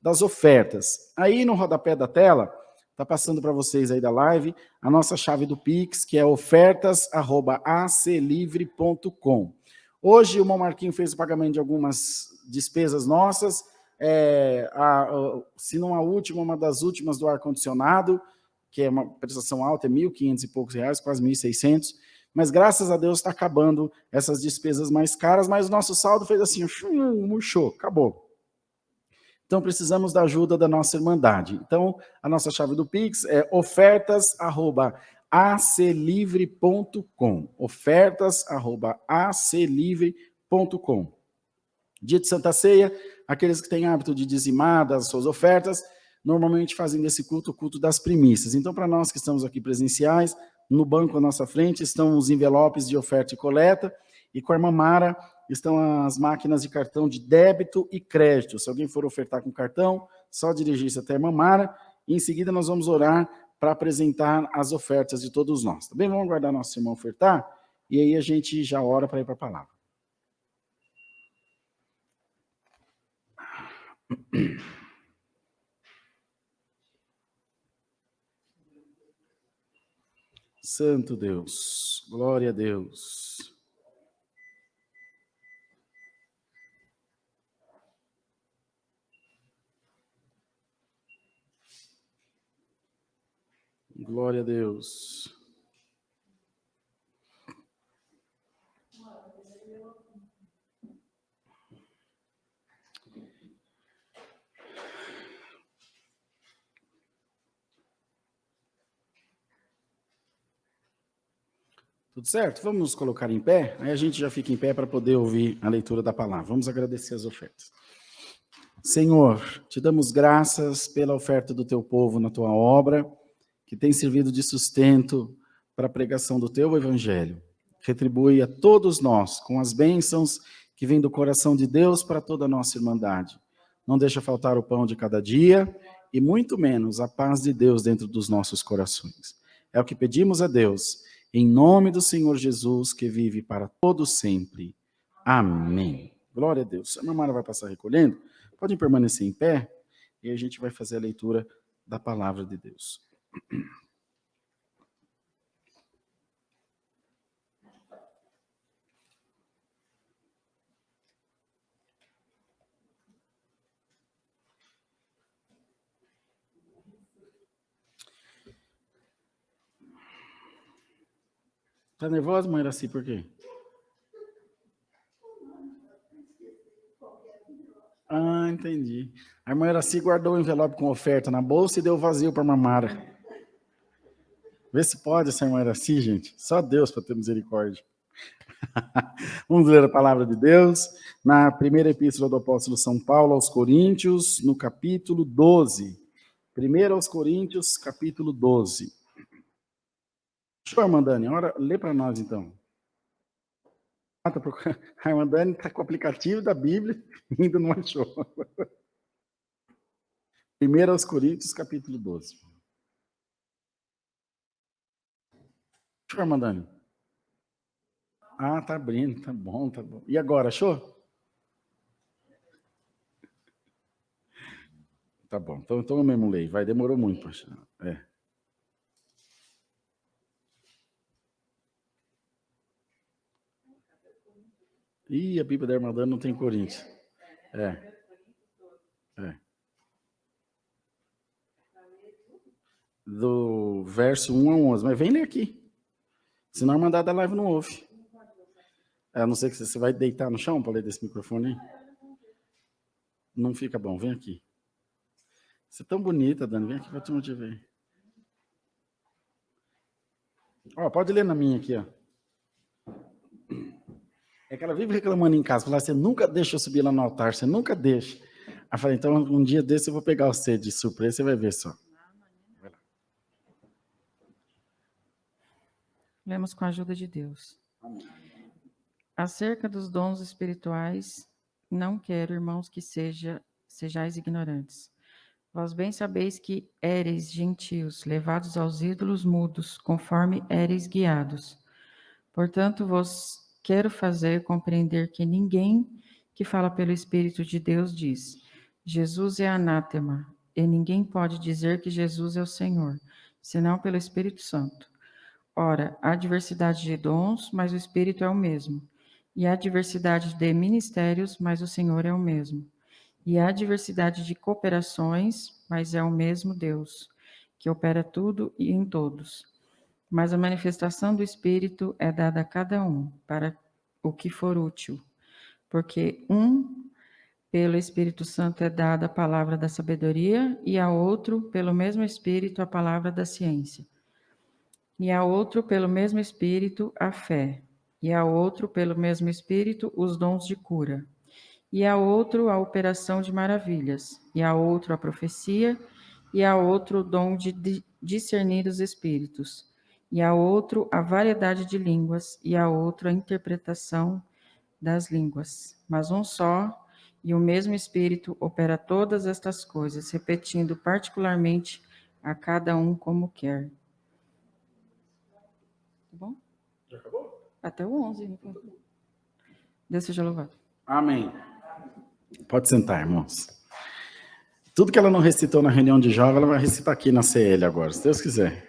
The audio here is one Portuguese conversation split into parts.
das ofertas. Aí no rodapé da tela, está passando para vocês aí da live, a nossa chave do Pix, que é ofertas@aclivre.com. Hoje o Marquinho fez o pagamento de algumas despesas nossas, se não a última, uma das últimas do ar-condicionado, que é uma prestação alta, é R$1.500 e poucos, quase 1.600, mas graças a Deus está acabando essas despesas mais caras, mas o nosso saldo fez assim, murchou, acabou. Então, precisamos da ajuda da nossa Irmandade. Então, a nossa chave do Pix é ofertas@aclivre.com. Ofertas@aclivre.com. Dia de Santa Ceia, aqueles que têm hábito de dizimar das suas ofertas, normalmente fazem desse culto o culto das primícias. Então, para nós que estamos aqui presenciais, no banco à nossa frente estão os envelopes de oferta e coleta, e com a irmã Mara estão as máquinas de cartão de débito e crédito. Se alguém for ofertar com cartão, só dirigir-se até a irmã Mara, e em seguida nós vamos orar para apresentar as ofertas de todos nós. Tá bem? Vamos aguardar nosso irmão ofertar, e aí a gente já ora para ir para a palavra. Santo Deus, glória a Deus. Glória a Deus. Tudo certo? Vamos nos colocar em pé? Aí a gente já fica em pé para poder ouvir a leitura da palavra. Vamos agradecer as ofertas. Senhor, te damos graças pela oferta do teu povo na tua obra, que tem servido de sustento para a pregação do teu evangelho. Retribui a todos nós com as bênçãos que vêm do coração de Deus para toda a nossa irmandade. Não deixa faltar o pão de cada dia e muito menos a paz de Deus dentro dos nossos corações. É o que pedimos a Deus, em nome do Senhor Jesus, que vive para todos sempre. Amém. Glória a Deus. A mamãe vai passar recolhendo. Podem permanecer em pé e a gente vai fazer a leitura da palavra de Deus. Tá nervosa, mãe Iraci, por quê? Ah, entendi. A irmã Iraci guardou o envelope com oferta na bolsa e deu vazio para a Mamara. Vê se pode essa irmã Iraci, gente. Só Deus para ter misericórdia. Vamos ler a palavra de Deus na primeira epístola do apóstolo São Paulo aos Coríntios, no capítulo 12. 1 aos Coríntios, capítulo 12. Show, irmã Dani. Lê para nós, então. A irmã Dani está com o aplicativo da Bíblia e ainda não achou. 1 aos Coríntios, capítulo 12. Show, irmã Dani. Ah, tá abrindo, tá bom, tá bom. E agora, achou? Tá bom, então eu mesmo leio, vai, demorou muito para achar. Ih, a Bíblia da irmã Dani não tem Coríntios. Do verso 1 a 11, mas vem ler aqui. Senão a irmandade da live não ouve. A não ser que você vai deitar no chão para ler desse microfone aí. Não fica bom, vem aqui. Você é tão bonita, Dani, vem aqui para tu te ver. Ó, pode ler na minha aqui, ó. É que ela vive reclamando em casa, fala, você nunca deixa eu subir lá no altar, você nunca deixa. Aí eu falei, então um dia desse eu vou pegar você de surpresa, você vai ver só. Lemos com a ajuda de Deus. Acerca dos dons espirituais, não quero, irmãos, que sejais ignorantes. Vós bem sabeis que éreis gentios, levados aos ídolos mudos, conforme éreis guiados. Portanto, vos quero fazer compreender que ninguém que fala pelo Espírito de Deus diz, Jesus é anátema, e ninguém pode dizer que Jesus é o Senhor, senão pelo Espírito Santo. Ora, há diversidade de dons, mas o Espírito é o mesmo. E há diversidade de ministérios, mas o Senhor é o mesmo. E há diversidade de cooperações, mas é o mesmo Deus, que opera tudo e em todos. Mas a manifestação do Espírito é dada a cada um, para o que for útil. Porque pelo Espírito Santo é dada a palavra da sabedoria, e a outro, pelo mesmo Espírito, a palavra da ciência. E a outro, pelo mesmo Espírito, a fé. E a outro, pelo mesmo Espírito, os dons de cura. E a outro, a operação de maravilhas. E a outro, a profecia. E a outro, o dom de discernir os espíritos. E a outro, a variedade de línguas. E a outro, a interpretação das línguas. Mas um só e o mesmo Espírito opera todas estas coisas, repetindo particularmente a cada um como quer. Tá bom? Já acabou? Até o 11. Né? Deus seja louvado. Amém. Pode sentar, irmãos. Tudo que ela não recitou na reunião de jovem, ela vai recitar aqui na CL agora, se Deus quiser.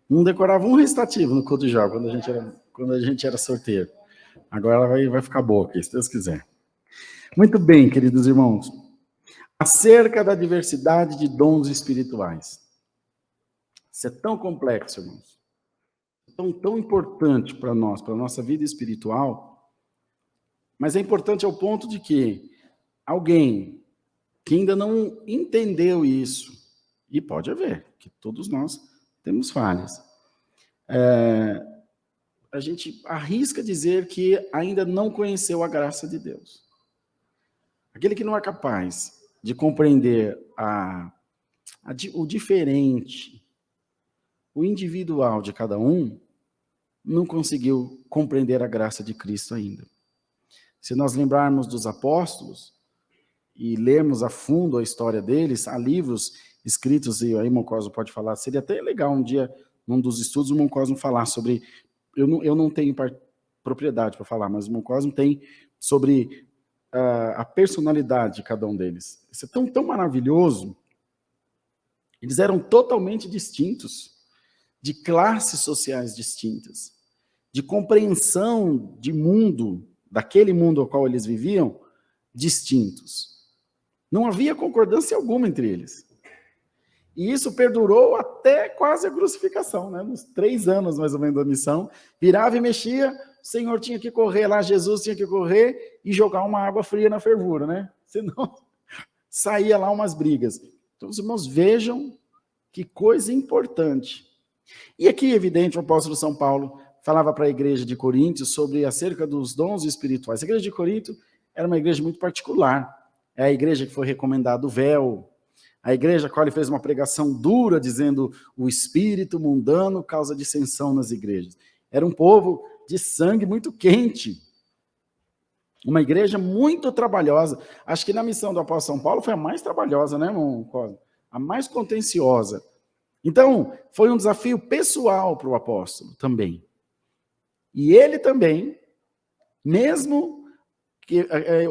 Não decorava um recitativo no culto de jovem, quando a gente era sorteiro. Agora ela vai ficar boa aqui, se Deus quiser. Muito bem, queridos irmãos. Acerca da diversidade de dons espirituais. Isso é tão complexo, irmãos. Tão importante para nós, para a nossa vida espiritual. Mas é importante ao ponto de que alguém que ainda não entendeu isso, e pode haver, que todos nós temos falhas, a gente arrisca dizer que ainda não conheceu a graça de Deus. Aquele que não é capaz de compreender o diferente, o individual de cada um, não conseguiu compreender a graça de Cristo ainda. Se nós lembrarmos dos apóstolos e lermos a fundo a história deles, há livros escritos, e aí o Moncosmo pode falar, seria até legal um dia, num dos estudos, o Moncosmo falar sobre, eu não tenho propriedade para falar, mas o Moncosmo tem sobre a personalidade de cada um deles. Isso é tão maravilhoso. Eles eram totalmente distintos, de classes sociais distintas, de compreensão de mundo, daquele mundo ao qual eles viviam, distintos. Não havia concordância alguma entre eles. E isso perdurou até quase a crucificação, né? Nos 3 anos, mais ou menos, da missão. Virava e mexia, o Senhor tinha que correr lá, Jesus tinha que correr e jogar uma água fria na fervura, né? Senão saía lá umas brigas. Então, os irmãos, vejam que coisa importante. E aqui, evidente, o apóstolo São Paulo falava para a igreja de Corinto sobre acerca dos dons espirituais. A igreja de Corinto era uma igreja muito particular. É a igreja que foi recomendado o véu, a igreja a qual ele fez uma pregação dura, dizendo o espírito mundano causa dissensão nas igrejas. Era um povo de sangue muito quente. Uma igreja muito trabalhosa. Acho que na missão do apóstolo São Paulo foi a mais trabalhosa, né, irmão Cosmo? A mais contenciosa. Então, foi um desafio pessoal para o apóstolo também. E ele também, mesmo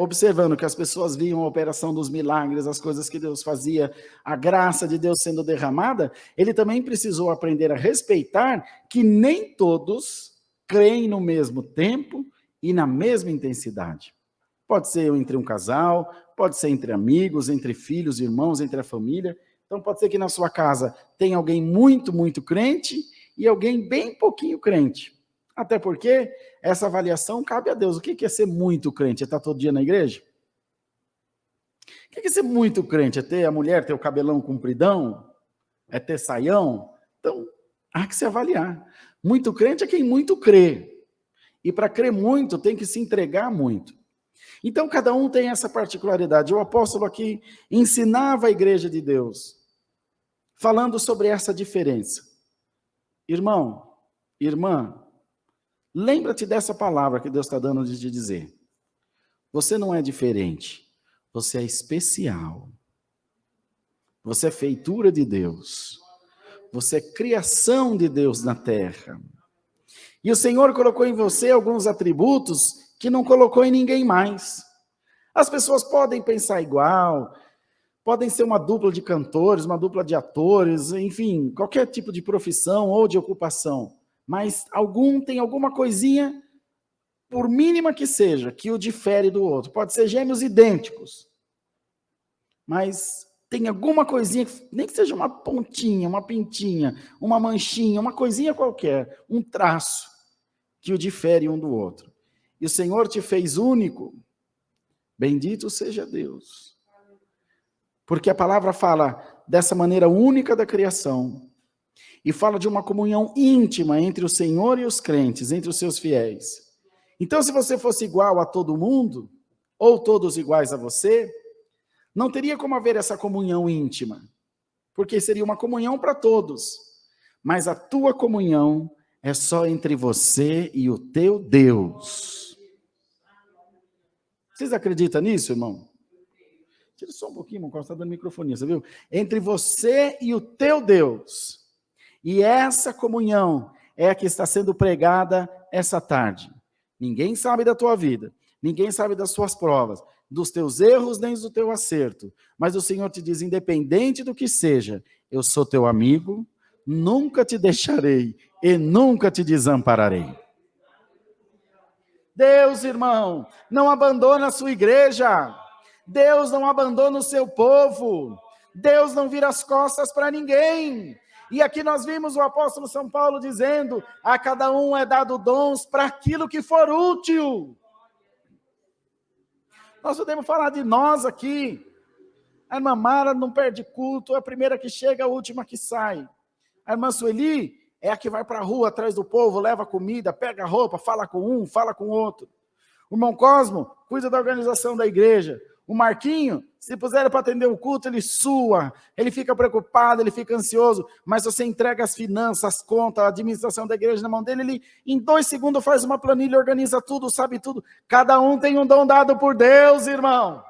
observando que as pessoas viam a operação dos milagres, as coisas que Deus fazia, a graça de Deus sendo derramada, ele também precisou aprender a respeitar que nem todos creem no mesmo tempo e na mesma intensidade. Pode ser entre um casal, pode ser entre amigos, entre filhos, irmãos, entre a família. Então pode ser que na sua casa tenha alguém muito, muito crente e alguém bem pouquinho crente. Até porque essa avaliação cabe a Deus. O que é ser muito crente? É estar todo dia na igreja? O que é ser muito crente? É ter a mulher, ter o cabelão compridão? É ter saião? Então, há que se avaliar. Muito crente é quem muito crê. E para crer muito, tem que se entregar muito. Então, cada um tem essa particularidade. O apóstolo aqui ensinava a igreja de Deus, falando sobre essa diferença. Irmão, irmã, lembra-te dessa palavra que Deus está dando de dizer. Você não é diferente, você é especial. Você é feitura de Deus. Você é criação de Deus na terra. E o Senhor colocou em você alguns atributos que não colocou em ninguém mais. As pessoas podem pensar igual, podem ser uma dupla de cantores, uma dupla de atores, enfim, qualquer tipo de profissão ou de ocupação. Mas tem alguma coisinha, por mínima que seja, que o difere do outro. Pode ser gêmeos idênticos, mas tem alguma coisinha, nem que seja uma pontinha, uma pintinha, uma manchinha, uma coisinha qualquer, um traço que o difere um do outro. E o Senhor te fez único. Bendito seja Deus. Porque a palavra fala dessa maneira única da criação. E fala de uma comunhão íntima entre o Senhor e os crentes, entre os seus fiéis. Então, se você fosse igual a todo mundo, ou todos iguais a você, não teria como haver essa comunhão íntima. Porque seria uma comunhão para todos. Mas a tua comunhão é só entre você e o teu Deus. Vocês acreditam nisso, irmão? Tira só um pouquinho, irmão, está dando microfonia, você viu? Entre você e o teu Deus. E essa comunhão é a que está sendo pregada essa tarde. Ninguém sabe da tua vida, ninguém sabe das suas provas, dos teus erros nem do teu acerto. Mas o Senhor te diz, independente do que seja, eu sou teu amigo, nunca te deixarei e nunca te desampararei. Deus, irmão, não abandona a sua igreja. Deus não abandona o seu povo. Deus não vira as costas para ninguém. E aqui nós vimos o apóstolo São Paulo dizendo, a cada um é dado dons para aquilo que for útil. Nós podemos falar de nós aqui. A irmã Mara não perde culto, é a primeira que chega, a última que sai. A irmã Sueli é a que vai para a rua atrás do povo, leva comida, pega roupa, fala com um, fala com outro. O irmão Cosmo cuida da organização da igreja. O Marquinho, se puser para atender o culto, ele sua, ele fica preocupado, ele fica ansioso, mas você entrega as finanças, as contas, a administração da igreja na mão dele, ele em 2 segundos faz uma planilha, organiza tudo, sabe tudo. Cada um tem um dom dado por Deus, irmão.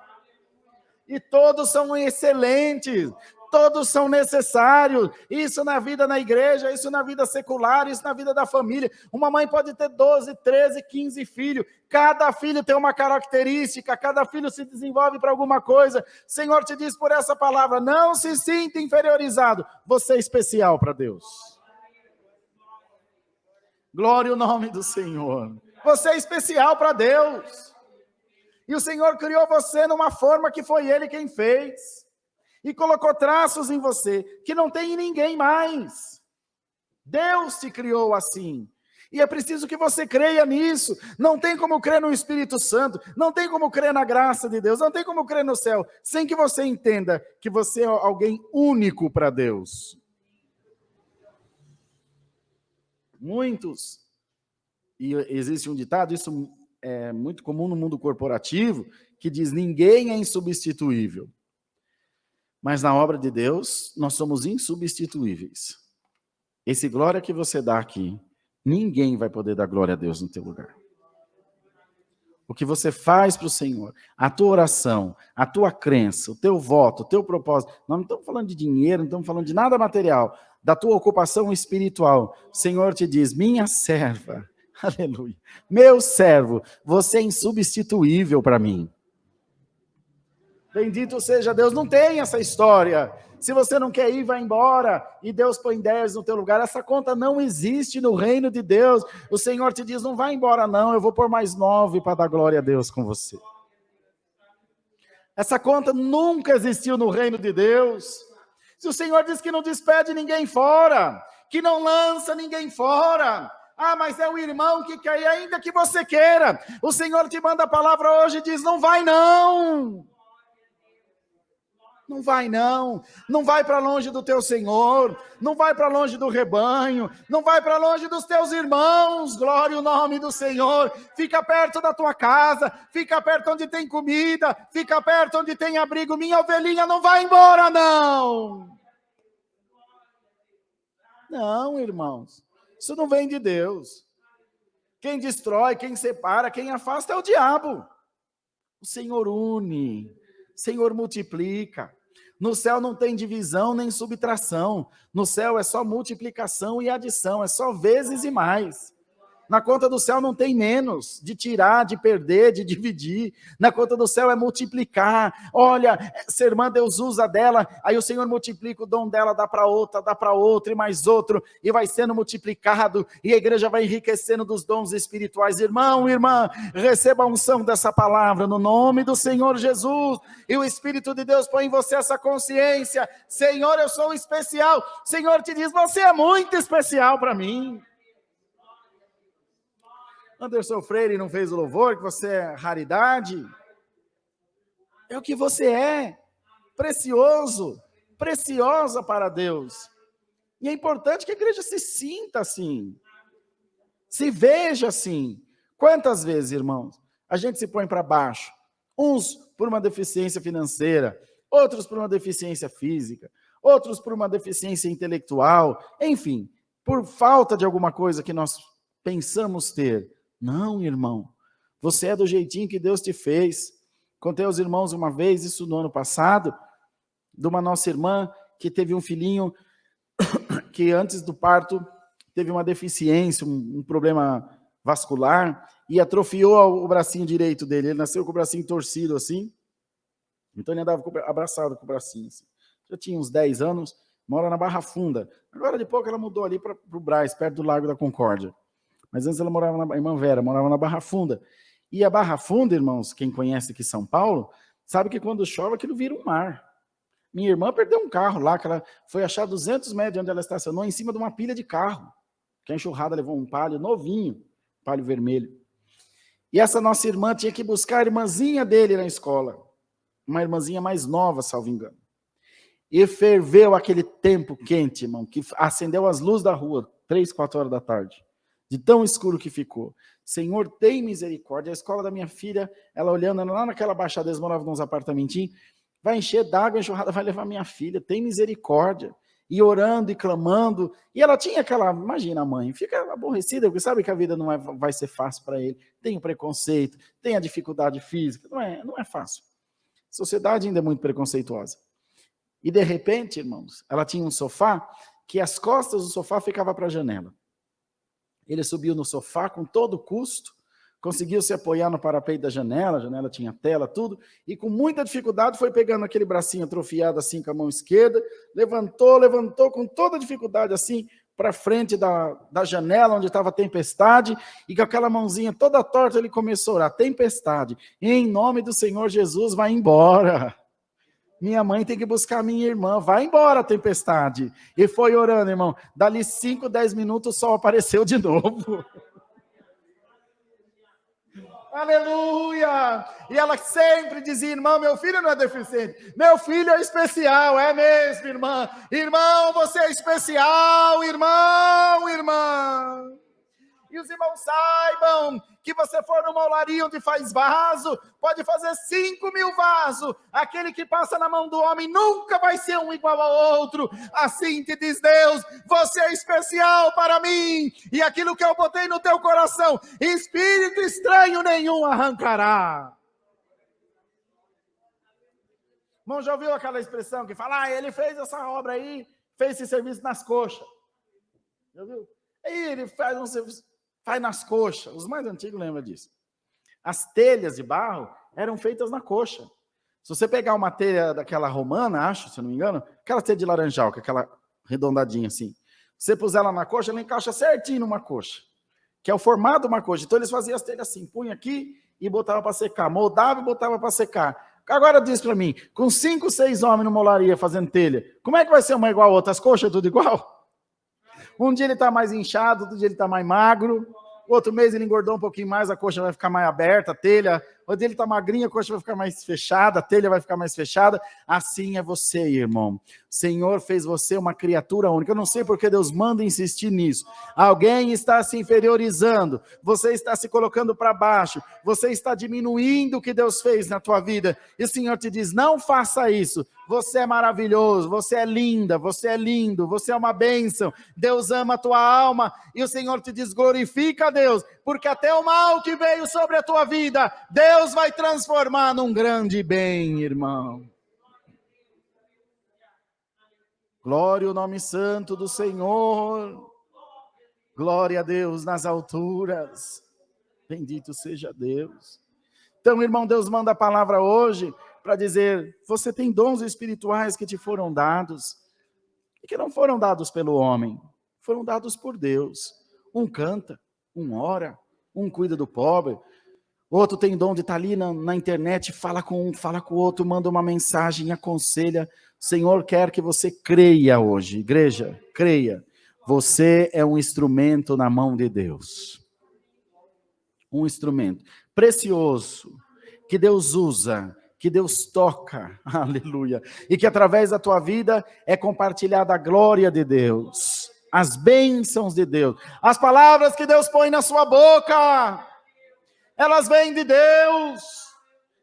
E todos são excelentes, todos são necessários. Isso na vida na igreja, isso na vida secular, isso na vida da família. Uma mãe pode ter 12, 13, 15 filhos. Cada filho tem uma característica, cada filho se desenvolve para alguma coisa. O Senhor te diz por essa palavra, não se sinta inferiorizado. Você é especial para Deus. Glória ao nome do Senhor. Você é especial para Deus. E o Senhor criou você numa forma que foi Ele quem fez. E colocou traços em você que não tem em ninguém mais. Deus te criou assim. E é preciso que você creia nisso. Não tem como crer no Espírito Santo, não tem como crer na graça de Deus, não tem como crer no céu, sem que você entenda que você é alguém único para Deus. Muitos, e existe um ditado, isso é muito comum no mundo corporativo, que diz, ninguém é insubstituível. Mas na obra de Deus, nós somos insubstituíveis. Esse glória que você dá aqui, ninguém vai poder dar glória a Deus no teu lugar. O que você faz para o Senhor, a tua oração, a tua crença, o teu voto, o teu propósito, nós não estamos falando de dinheiro, não estamos falando de nada material, da tua ocupação espiritual. O Senhor te diz, minha serva, aleluia, meu servo, você é insubstituível para mim. Bendito seja Deus, não tem essa história. Se você não quer ir, vai embora. E Deus põe 10 no teu lugar. Essa conta não existe no reino de Deus. O Senhor te diz, não vai embora não, eu vou pôr mais 9 para dar glória a Deus com você. Essa conta nunca existiu no reino de Deus. Se o Senhor diz que não despede ninguém fora, que não lança ninguém fora, mas é o irmão que quer ir, ainda que você queira. O Senhor te manda a palavra hoje e diz, não vai não. Não vai não, não vai para longe do teu Senhor, não vai para longe do rebanho, não vai para longe dos teus irmãos, glória ao nome do Senhor, fica perto da tua casa, fica perto onde tem comida, fica perto onde tem abrigo, minha ovelhinha não vai embora não. Não, irmãos, isso não vem de Deus. Quem destrói, quem separa, quem afasta é o diabo. O Senhor une, o Senhor multiplica. No céu não tem divisão nem subtração. No céu é só multiplicação e adição, é só vezes e mais. Na conta do céu não tem menos, de tirar, de perder, de dividir. Na conta do céu é multiplicar. Olha, essa irmã Deus usa dela, aí o Senhor multiplica o dom dela, dá para outra e mais outro, e vai sendo multiplicado, e a igreja vai enriquecendo dos dons espirituais. Irmão, irmã, receba a unção dessa palavra no nome do Senhor Jesus, e o Espírito de Deus põe em você essa consciência. Senhor, eu sou especial. O Senhor te diz, você é muito especial para mim. Anderson Freire não fez o louvor, que você é raridade. É o que você é, precioso, preciosa para Deus. E é importante que a igreja se sinta assim, se veja assim. Quantas vezes, irmãos, a gente se põe para baixo? Uns por uma deficiência financeira, outros por uma deficiência física, outros por uma deficiência intelectual, enfim, por falta de alguma coisa que nós pensamos ter. Não, irmão, você é do jeitinho que Deus te fez. Contei aos irmãos uma vez, isso no ano passado, de uma nossa irmã que teve um filhinho que antes do parto teve uma deficiência, um problema vascular, e atrofiou o bracinho direito dele. Ele nasceu com o bracinho torcido assim, então ele andava abraçado com o bracinho assim. Já tinha uns 10 anos, mora na Barra Funda. Agora de pouco ela mudou ali para o Brás, perto do Lago da Concórdia. Mas antes ela morava a irmã Vera, morava na Barra Funda. E a Barra Funda, irmãos, quem conhece aqui São Paulo, sabe que quando chove aquilo vira um mar. Minha irmã perdeu um carro lá, que ela foi achar 200 metros de onde ela estacionou, em cima de uma pilha de carro. Que a enxurrada levou um palio novinho, palio vermelho. E essa nossa irmã tinha que buscar a irmãzinha dele na escola. Uma irmãzinha mais nova, salvo engano. E ferveu aquele tempo quente, irmão, que acendeu as luzes da rua, 3, 4 horas da tarde. De tão escuro que ficou. Senhor, tem misericórdia. A escola da minha filha, ela olhando lá naquela baixada, eles moravam nos apartamentinhos, vai encher d'água, a enxurrada vai levar minha filha, tem misericórdia. E orando e clamando. E ela tinha aquela, imagina a mãe, fica aborrecida, porque sabe que a vida não vai ser fácil para ele. Tem o preconceito, tem a dificuldade física, não é fácil. A sociedade ainda é muito preconceituosa. E de repente, irmãos, ela tinha um sofá, que as costas do sofá ficavam para a janela. Ele subiu no sofá com todo custo, conseguiu se apoiar no parapeito da janela, a janela tinha tela, tudo, e com muita dificuldade foi pegando aquele bracinho atrofiado assim com a mão esquerda, levantou com toda dificuldade assim para frente da janela onde estava a tempestade, e com aquela mãozinha toda torta ele começou a orar, tempestade, em nome do Senhor Jesus, vai embora. Minha mãe tem que buscar a minha irmã, vai embora a tempestade. E foi orando, irmão. Dali 5, 10 minutos o sol apareceu de novo. Aleluia! E ela sempre dizia, irmão, meu filho não é deficiente. Meu filho é especial, é mesmo, irmã. Irmão, você é especial, irmão, irmã. E os irmãos saibam que você for numa olaria onde faz vaso, pode fazer 5.000 vasos. Aquele que passa na mão do homem nunca vai ser um igual ao outro. Assim te diz Deus, você é especial para mim. E aquilo que eu botei no teu coração, espírito estranho nenhum arrancará. Irmão, já ouviu aquela expressão que fala, ele fez essa obra aí, fez esse serviço nas coxas. Já ouviu? Aí ele faz um serviço... Faz nas coxas, os mais antigos lembram disso. As telhas de barro eram feitas na coxa. Se você pegar uma telha daquela romana, acho, se eu não me engano, aquela telha de laranjal, que é aquela redondadinha assim, você puser ela na coxa, ela encaixa certinho numa coxa, que é o formato de uma coxa. Então eles faziam as telhas assim, punha aqui e botava para secar, moldava e botava para secar. Agora diz para mim, com 5, 6 homens numa olaria fazendo telha, como é que vai ser uma igual a outra? As coxas tudo igual? Um dia ele está mais inchado, outro dia ele está mais magro, outro mês ele engordou um pouquinho mais, a coxa vai ficar mais aberta, a telha, outro dia ele está magrinho, a coxa vai ficar mais fechada, a telha vai ficar mais fechada. Assim é você, irmão. O Senhor fez você uma criatura única. Eu não sei porque Deus manda insistir nisso. Alguém está se inferiorizando, você está se colocando para baixo, você está diminuindo o que Deus fez na tua vida. E o Senhor te diz, não faça isso. Você é maravilhoso, você é linda, você é lindo, você é uma bênção. Deus ama a tua alma e o Senhor te diz, glorifica a Deus, porque até o mal que veio sobre a tua vida, Deus vai transformar num grande bem, irmão. Glória ao nome santo do Senhor. Glória a Deus nas alturas. Bendito seja Deus. Então, irmão, Deus manda a palavra hoje para dizer, você tem dons espirituais que te foram dados, e que não foram dados pelo homem, foram dados por Deus. Um canta, um ora, um cuida do pobre, outro tem dom de estar ali na internet, fala com um, fala com o outro, manda uma mensagem, aconselha. O Senhor quer que você creia hoje. Igreja, creia. Você é um instrumento na mão de Deus. Um instrumento precioso, que Deus usa, que Deus toca, aleluia, e que através da tua vida é compartilhada a glória de Deus, as bênçãos de Deus, as palavras que Deus põe na sua boca, elas vêm de Deus.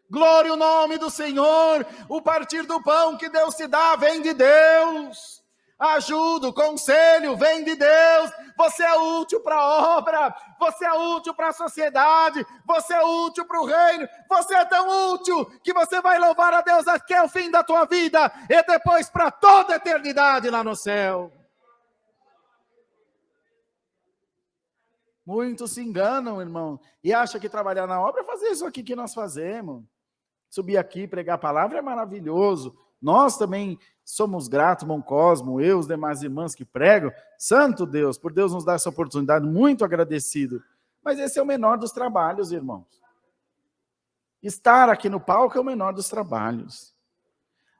Glória ao nome do Senhor. O partir do pão que Deus te dá vem de Deus. Ajuda, o conselho vem de Deus. Você é útil para a obra, você é útil para a sociedade, você é útil para o reino, você é tão útil que você vai louvar a Deus até o fim da tua vida e depois para toda a eternidade lá no céu. Muitos se enganam, irmão, e acham que trabalhar na obra é fazer isso aqui que nós fazemos. Subir aqui, pregar a palavra é maravilhoso. Nós também somos gratos, irmão Cosmo, eu, os demais irmãos que pregam. Santo Deus, por Deus nos dar essa oportunidade, muito agradecido. Mas esse é o menor dos trabalhos, irmãos. Estar aqui no palco é o menor dos trabalhos.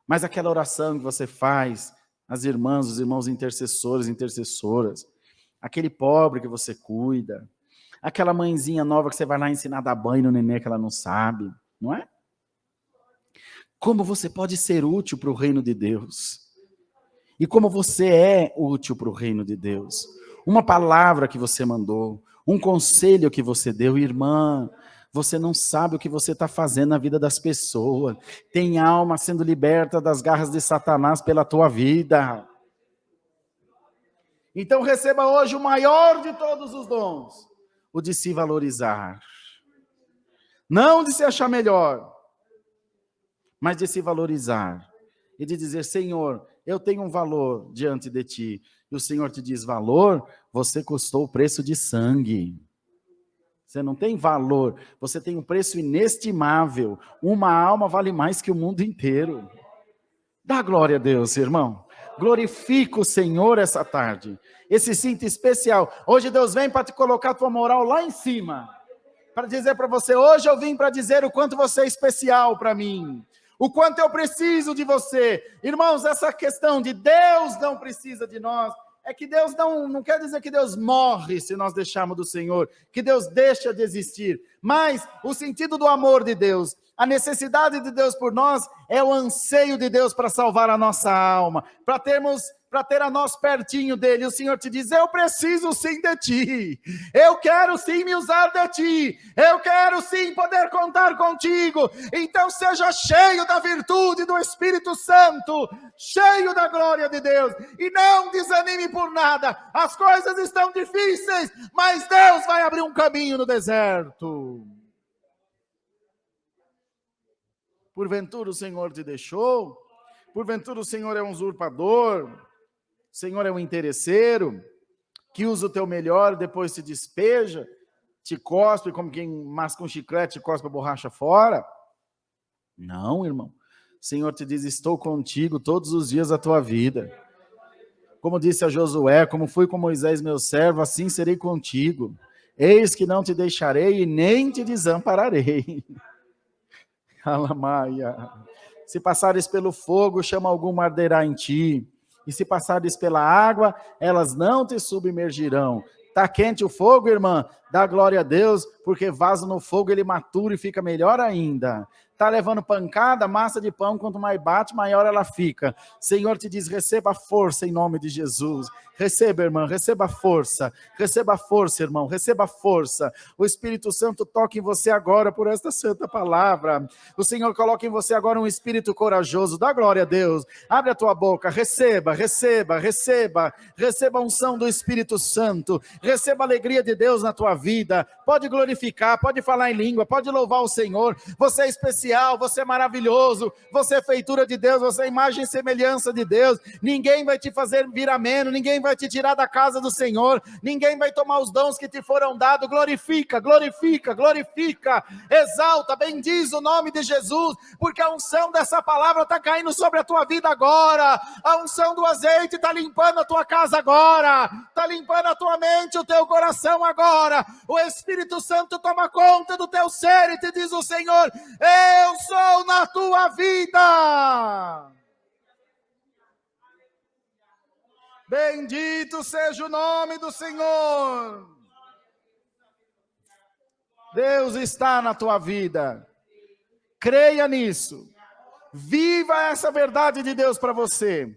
Mas aquela oração que você faz, as irmãs, os irmãos intercessores, intercessoras, aquele pobre que você cuida, aquela mãezinha nova que você vai lá ensinar a dar banho no neném que ela não sabe, não é? Como você pode ser útil para o reino de Deus. E como você é útil para o reino de Deus. Uma palavra que você mandou, um conselho que você deu, irmã, você não sabe o que você está fazendo na vida das pessoas. Tem alma sendo liberta das garras de Satanás pela tua vida. Então receba hoje o maior de todos os dons, o de se valorizar. Não de se achar melhor, mas de se valorizar e de dizer, Senhor, eu tenho um valor diante de ti. E o Senhor te diz, valor? Você custou o preço de sangue. Você não tem valor, você tem um preço inestimável. Uma alma vale mais que o mundo inteiro. Dá glória a Deus, irmão. Glorifica o Senhor essa tarde. Esse cinto especial. Hoje Deus vem para te colocar a tua moral lá em cima. Para dizer para você, hoje eu vim para dizer o quanto você é especial para mim. O quanto eu preciso de você. Irmãos, essa questão de Deus não precisa de nós, é que Deus não quer dizer que Deus morre se nós deixarmos do Senhor, que Deus deixa de existir. Mas o sentido do amor de Deus, a necessidade de Deus por nós, é o anseio de Deus para salvar a nossa alma, para ter a nós pertinho dele. O Senhor te diz, eu preciso sim de ti, eu quero sim me usar de ti, eu quero sim poder contar contigo. Então seja cheio da virtude do Espírito Santo, cheio da glória de Deus, e não desanime por nada. As coisas estão difíceis, mas Deus vai abrir um caminho no deserto. Porventura o Senhor te deixou? Porventura o Senhor é um usurpador? O Senhor é um interesseiro, que usa o teu melhor e depois te despeja, te cospe como quem masca um chiclete e cospe a borracha fora? Não, irmão. O Senhor te diz, estou contigo todos os dias da tua vida. Como disse a Josué, como fui com Moisés meu servo, assim serei contigo. Eis que não te deixarei e nem te desampararei. Alamaia. Se passares pelo fogo, chama alguma arderá em ti. E se passares pela água, elas não te submergirão. Está quente o fogo, irmã? Dá glória a Deus, porque vaso no fogo ele matura e fica melhor ainda. Está levando pancada, massa de pão, quanto mais bate, maior ela fica. Senhor te diz, receba força em nome de Jesus. Receba, irmã, receba força, irmão, receba força. O Espírito Santo toca em você agora por esta santa palavra. O Senhor coloca em você agora um espírito corajoso. Dá glória a Deus. Abre a tua boca, receba a unção do Espírito Santo. Receba a alegria de Deus na tua vida. Pode glorificar, pode falar em língua, pode louvar o Senhor. Você é especial especial, você é maravilhoso, você é feitura de Deus, você é imagem e semelhança de Deus. Ninguém vai te fazer vir a menos, ninguém vai te tirar da casa do Senhor, ninguém vai tomar os dons que te foram dados. Glorifica, glorifica, glorifica, exalta, bendiz o nome de Jesus, porque a unção dessa palavra está caindo sobre a tua vida agora, a unção do azeite está limpando a tua casa agora, está limpando a tua mente, o teu coração agora. O Espírito Santo toma conta do teu ser e te diz o Senhor: eu sou na tua vida. Bendito seja o nome do Senhor. Deus está na tua vida. Creia nisso. Viva essa verdade de Deus para você.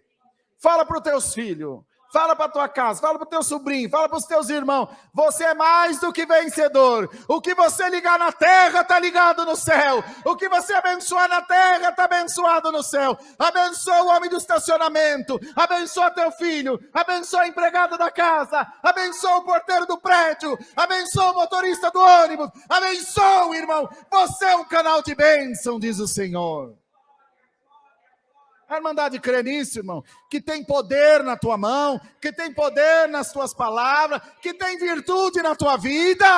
Fala para os teus filhos. Fala para a tua casa, fala para o teu sobrinho, fala para os teus irmãos. Você é mais do que vencedor. O que você ligar na terra está ligado no céu. O que você abençoar na terra está abençoado no céu. Abençoa o homem do estacionamento. Abençoa teu filho. Abençoa a empregada da casa. Abençoa o porteiro do prédio. Abençoa o motorista do ônibus. Abençoa, irmão. Você é um canal de bênção, diz o Senhor. A Irmandade crê nisso, irmão, que tem poder na tua mão, que tem poder nas tuas palavras, que tem virtude na tua vida.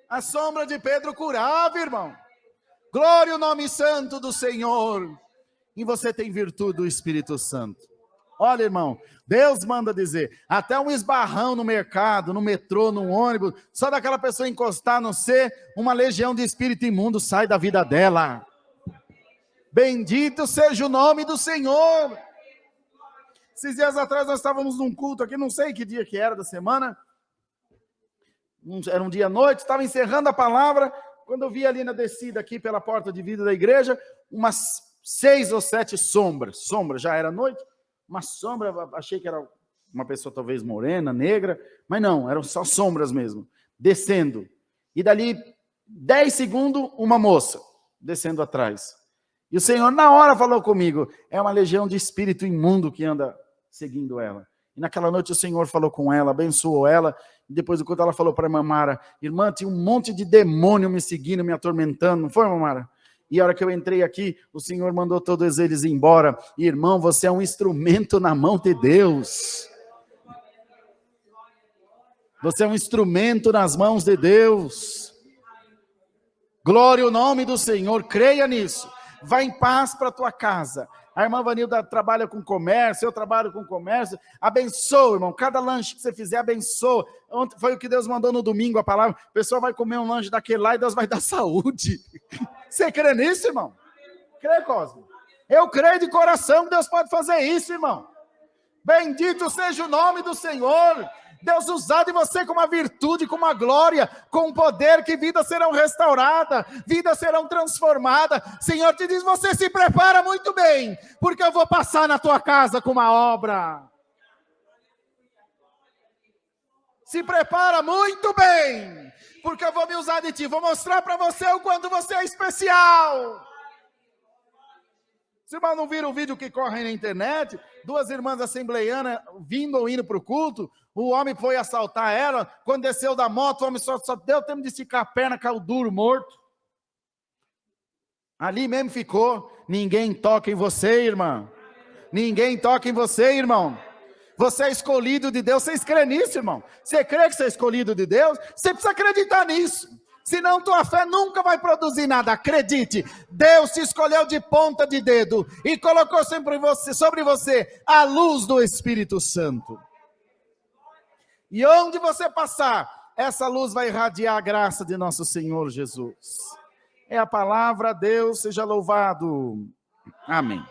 A sombra de Pedro curava, irmão. Glória ao nome santo do Senhor. E você tem virtude do Espírito Santo. Olha, irmão, Deus manda dizer, até um esbarrão no mercado, no metrô, no ônibus, só daquela pessoa encostar no C, uma legião de espírito imundo sai da vida dela. Bendito seja o nome do Senhor. Esses dias atrás nós estávamos num culto aqui, não sei que dia que era da semana, era um dia à noite, estava encerrando a palavra, quando eu vi ali na descida aqui pela porta de vidro da igreja, umas 6 ou 7 sombras, já era noite, uma sombra, achei que era uma pessoa talvez morena, negra, mas não, eram só sombras mesmo, descendo. E dali 10 segundos, uma moça descendo atrás. E o Senhor na hora falou comigo, é uma legião de espírito imundo que anda seguindo ela. E naquela noite o Senhor falou com ela, abençoou ela, e depois do culto ela falou para a irmã Mara, irmã, tinha um monte de demônio me seguindo, me atormentando, não foi, irmã Mara? E a hora que eu entrei aqui, o Senhor mandou todos eles embora. Irmão, você é um instrumento na mão de Deus. Você é um instrumento nas mãos de Deus. Glória ao nome do Senhor, creia nisso. Vá em paz para a tua casa. A irmã Vanilda trabalha com comércio, eu trabalho com comércio. Abençoa, irmão, cada lanche que você fizer, abençoa. Ontem foi o que Deus mandou no domingo, a palavra. A pessoa vai comer um lanche daquele lá e Deus vai dar saúde. Você crê nisso, irmão? Crê, Cosme? Eu creio de coração que Deus pode fazer isso, irmão. Bendito seja o nome do Senhor. Deus usar de você com uma virtude, com uma glória, com um poder, que vidas serão restauradas, vidas serão transformadas. Senhor te diz, você se prepara muito bem, porque eu vou passar na tua casa com uma obra. Se prepara muito bem, porque eu vou me usar de ti, vou mostrar para você o quanto você é especial. Se irmão não viram o vídeo que corre na internet, 2 irmãs assembleianas vindo ou indo para o culto, o homem foi assaltar ela, quando desceu da moto, o homem só deu tempo de esticar a perna, caiu duro, morto. Ali mesmo ficou. Ninguém toca em você, irmão. Ninguém toca em você, irmão. Você é escolhido de Deus. Vocês creem nisso, irmão? Você crê que você é escolhido de Deus? Você precisa acreditar nisso. Senão tua fé nunca vai produzir nada. Acredite, Deus te escolheu de ponta de dedo e colocou sobre você a luz do Espírito Santo. E onde você passar, essa luz vai irradiar a graça de nosso Senhor Jesus. É a palavra, Deus seja louvado. Amém.